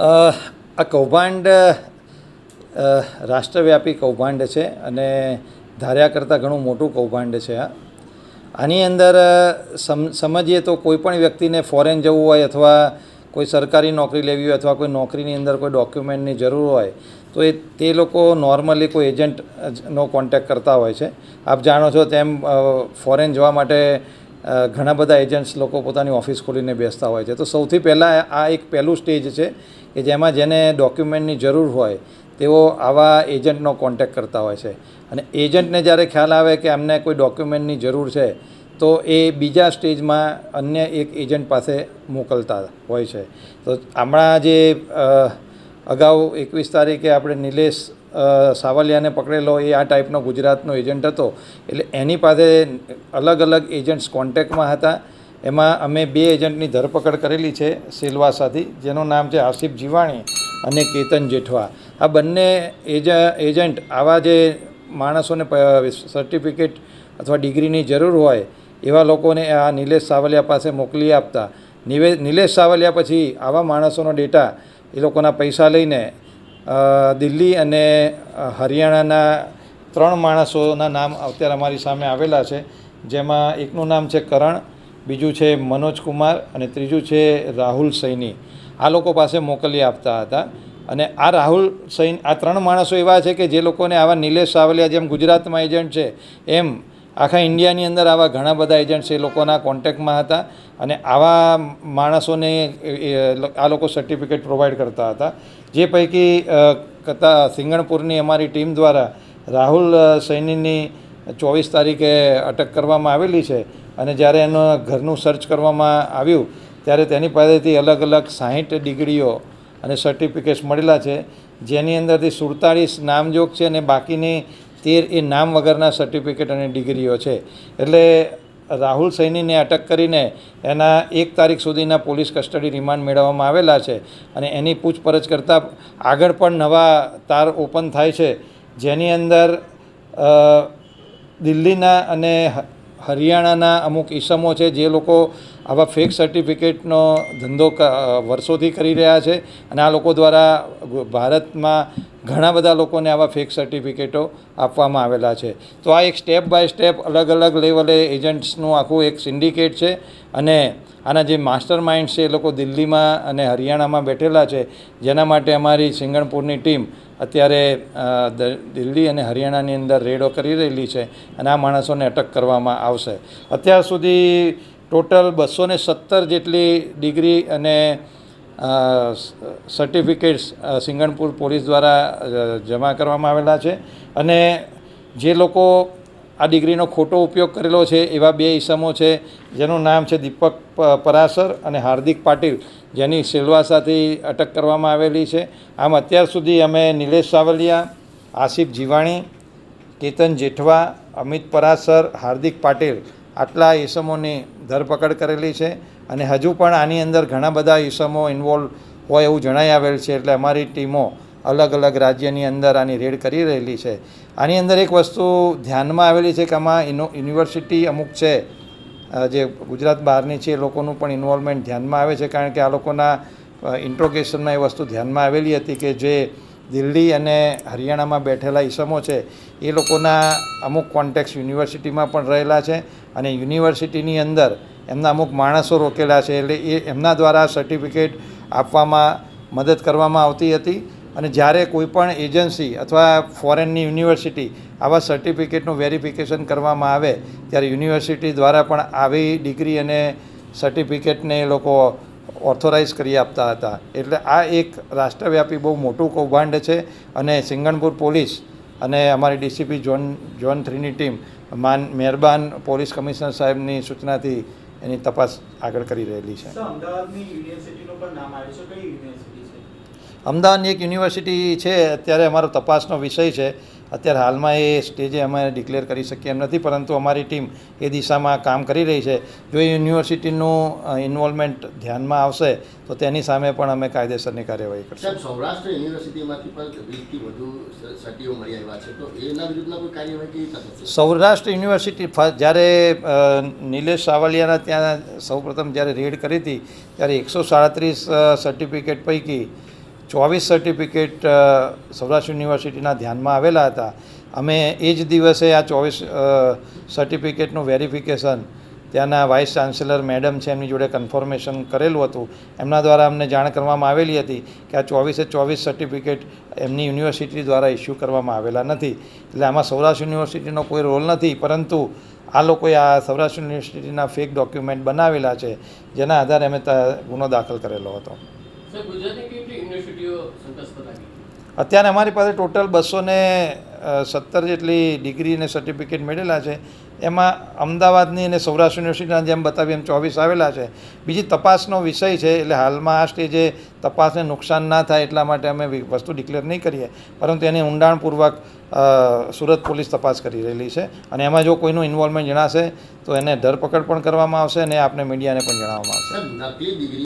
આ કૌભાંડ રાષ્ટ્રવ્યાપી કૌભાંડ છે અને ધાર્યા કરતાં ઘણું મોટું કૌભાંડ છે. આની અંદર સમજીએ તો કોઈ પણ વ્યક્તિને ફોરેન જવું હોય અથવા કોઈ સરકારી નોકરી લેવી હોય અથવા કોઈ નોકરીની અંદર કોઈ ડોક્યુમેન્ટની જરૂર હોય તો તે લોકો નોર્મલી કોઈ એજન્ટનો કોન્ટેક્ટ કરતા હોય છે. આપ જાણો છો તેમ ફોરેન જવા માટે ઘણા બધા એજન્ટ્સ લોકો પોતાની ઓફિસ ખોલીને બેસતા હોય છે. તો સૌથી પહેલાં આ એક પહેલું સ્ટેજ છે કે જેમાં જેને ડોક્યુમેન્ટની જરૂર હોય તેઓ આવા એજન્ટનો કોન્ટેક્ટ કરતા હોય છે અને એજન્ટને જ્યારે ખ્યાલ આવે કે અમને કોઈ ડોક્યુમેન્ટની જરૂર છે તો એ બીજા સ્ટેજમાં અન્ય એક એજન્ટ પાસે મોકલતા હોય છે. તો હમણાં જે અગાઉ 21 તારીખે આપણે નિલેશ સાવલિયાને પકડેલો એ આ ટાઈપનો ગુજરાતનો એજન્ટ હતો. એટલે એની પાસે અલગ અલગ એજન્ટ્સ કોન્ટેક્ટમાં હતા. એમાં અમે 2 એજન્ટની ધરપકડ કરેલી છે સિલવાસાથી, જેનું નામ છે આસિફ જીવાણી અને કેતન જેઠવા. આ બંને એજન્ટ આવા જે માણસોને સર્ટિફિકેટ અથવા ડિગ્રીની જરૂર હોય એવા લોકોને આ નિલેશ સાવલિયા પાસે મોકલી આપતા. નિલેશ સાવલિયા પછી આવા માણસોનો ડેટા એ લોકોના પૈસા લઈને દિલ્હી અને હરિયાણાના 3 માણસોના નામ અત્યારે અમારી સામે આવેલા છે. જેમાં એકનું નામ છે કરણ, બીજું છે મનોજ કુમાર અને ત્રીજું છે રાહુલ સૈની. આ લોકો પાસે મોકલી આપતા હતા. અને આ રાહુલ સૈની, આ 3 માણસો એવા છે કે જે લોકોને આવા નિલેશ સાવલિયા જેમ ગુજરાતમાં એજન્ટ છે એમ આખા ઇન્ડિયાની અંદર આવા ઘણા બધા એજન્ટ્સ એ લોકોના કોન્ટેક્ટમાં હતા અને આવા માણસોને આ લોકો સર્ટિફિકેટ પ્રોવાઈડ કરતા હતા. જે પૈકી સિંગણપુરની અમારી ટીમ દ્વારા રાહુલ સૈનીની 24 તારીખે અટક કરવામાં આવેલી છે અને જ્યારે એનું ઘરનું સર્ચ કરવામાં આવ્યું ત્યારે તેની પાસેથી અલગ અલગ 60 ડિગ્રીઓ અને સર્ટિફિકેટ્સ મળેલા છે, જેની અંદરથી 47 નામજોગ છે અને બાકીની 13 એ નામ વગરના સર્ટિફિકેટ અને ડિગ્રીઓ છે. એટલે રાહુલ સૈનીને અટક કરીને એના 1 તારીખ સુધીના પોલીસ કસ્ટડી રિમાન્ડ મેળવવામાં આવેલા છે અને એની પૂછપરછ કરતાં આગળ પણ નવા તાર ઓપન થાય છે, જેની અંદર દિલ્હીના અને હરિયાણાના અમુક ઈસમો છે જે લોકો આવા ફેક સર્ટિફિકેટનો ધંધો વર્ષોથી કરી રહ્યા છે અને આ લોકો દ્વારા ભારતમાં ઘણા બધા લોકોને આવા ફેક સર્ટિફિકેટો આપવામાં આવેલા છે. તો આ એક સ્ટેપ બાય સ્ટેપ અલગ અલગ લેવલે એજન્ટ્સનું આખું એક સિન્ડિકેટ છે અને આના જે માસ્ટર માઇન્ડ છે એ લોકો દિલ્હીમાં અને હરિયાણામાં બેઠેલા છે, જેના માટે અમારી સિંગણપુરની ટીમ અત્યારે દિલ્હી અને હરિયાણાની અંદર રેડો કરી રહેલી છે અને આ માણસોને અટક કરવામાં આવશે. અત્યાર સુધી ટોટલ 217 જેટલી ડિગ્રી અને સર્ટિફિકેટ્સ સિંગણપુર પોલીસ દ્વારા જમા કરવામાં આવેલા છે અને જે લોકો આ ડિગ્રીનો ખોટો ઉપયોગ કરેલો છે એવા 2 ઈસમો છે, જેનું નામ છે દીપક પરાસર અને હાર્દિક પાટીલ, જેની સિલવાસાથી અટક કરવામાં આવેલી છે. આમ અત્યાર સુધી અમે નિલેશ સાવલિયા, આસિફ જીવાણી, કેતન જેઠવા, અમિત પરાસર, હાર્દિક પાટીલ આટલા ઈસમોની ધરપકડ કરેલી છે અને હજુ પણ આની અંદર ઘણા બધા ઈસમો ઇન્વોલ્વ હોય એવું જણાઈ આવેલ છે. એટલે અમારી ટીમો અલગ અલગ રાજ્યની અંદર આની રેડ કરી રહેલી છે. આની અંદર એક વસ્તુ ધ્યાનમાં આવેલી છે કે આમાં યુનિવર્સિટી અમુક છે જે ગુજરાત બહારની છે એ લોકોનું પણ ઇન્વોલ્વમેન્ટ ધ્યાનમાં આવે છે, કારણ કે આ લોકોના ઇન્ટ્રોગેશનમાં એ વસ્તુ ધ્યાનમાં આવેલી હતી કે જે દિલ્હી અને હરિયાણામાં બેઠેલા ઈસમો છે એ લોકોના અમુક કોન્ટેક્ટ્સ યુનિવર્સિટીમાં પણ રહેલા છે અને યુનિવર્સિટીની અંદર એમના અમુક માણસો રોકેલા છે. એટલે એ એમના દ્વારા સર્ટિફિકેટ આપવામાં મદદ કરવામાં આવતી હતી અને જ્યારે કોઈ પણ એજન્સી અથવા ફોરેનની યુનિવર્સિટી આવા સર્ટિફિકેટનું વેરિફિકેશન કરવામાં આવે ત્યારે યુનિવર્સિટી દ્વારા પણ આવી ડિગ્રી અને સર્ટિફિકેટને એ લોકો ઓથોરાઇઝ કરી આપતા હતા. એટલે આ એક રાષ્ટ્રવ્યાપી બહુ મોટું કૌભાંડ છે અને સિંગણપુર પોલીસ અને અમારી ડીસીપી ઝોન 3ની ટીમ મહેરબાન પોલીસ કમિશનર સાહેબની સૂચનાથી એની તપાસ આગળ કરી રહેલી છે. અમદાવાદની એક યુનિવર્સિટી છે, અત્યારે અમારો તપાસનો વિષય છે. અત્યારે હાલમાં એ સ્ટેજે અમે ડિક્લેર કરી શકીએ એમ નથી, પરંતુ અમારી ટીમ એ દિશામાં કામ કરી રહી છે. જો એ યુનિવર્સિટીનું ઇન્વોલ્વમેન્ટ ધ્યાનમાં આવશે તો તેની સામે પણ અમે કાયદેસરની કાર્યવાહી કરીશું. સૌરાષ્ટ્ર યુનિવર્સિટીમાંથી પણ 20થી વધુ સર્ટીઓ મળી આવ્યા છે, તો એના વિરુદ્ધમાં કોઈ કાર્યવાહી કેવી રીતે થશે? સૌરાષ્ટ્ર યુનિવર્સિટી જ્યારે નિલેશ સાવલિયાના ત્યાં સૌપ્રથમ જ્યારે રેડ કરી હતી ત્યારે 137 સર્ટિફિકેટ પૈકી 24 સર્ટિફિકેટ સૌરાષ્ટ્ર યુનિવર્સિટીના ધ્યાનમાં આવેલા હતા. અમે એ જ દિવસે આ 24 સર્ટિફિકેટનું વેરિફિકેશન ત્યાંના વાઇસ ચાન્સેલર મેડમ છે એમની જોડે કન્ફર્મેશન કરેલું હતું. એમના દ્વારા અમને જાણ કરવામાં આવેલી હતી કે આ 24 સર્ટિફિકેટ એમની યુનિવર્સિટી દ્વારા ઇસ્યુ કરવામાં આવેલા નથી. એટલે આમાં સૌરાષ્ટ્ર યુનિવર્સિટીનો કોઈ રોલ નથી, પરંતુ આ લોકોએ આ સૌરાષ્ટ્ર યુનિવર્સિટીના ફેક ડોક્યુમેન્ટ બનાવેલા છે, જેના આધારે અમે ગુનો દાખલ કરેલો હતો. અત્યારે અમારી પાસે ટોટલ 217 જેટલી ડિગ્રી અને સર્ટિફિકેટ મેળવેલા છે. એમાં અમદાવાદની અને સૌરાષ્ટ્ર યુનિવર્સિટીના જેમ બતાવી એમ 24 આવેલા છે. બીજી તપાસનો વિષય છે, એટલે હાલમાં આ સ્ટેજે તપાસને નુકસાન ના થાય એટલા માટે અમે વસ્તુ ડિક્લેર નહીં કરીએ, પરંતુ એની ઊંડાણપૂર્વક સુરત પોલીસ તપાસ કરી રહેલી છે. અને એમાં જો કોઈનું ઇન્વોલ્વમેન્ટ જણાશે તો એને ધરપકડ પણ કરવામાં આવશે અને આપને મીડિયાને પણ જણાવવામાં આવશે. નકલી ડિગ્રી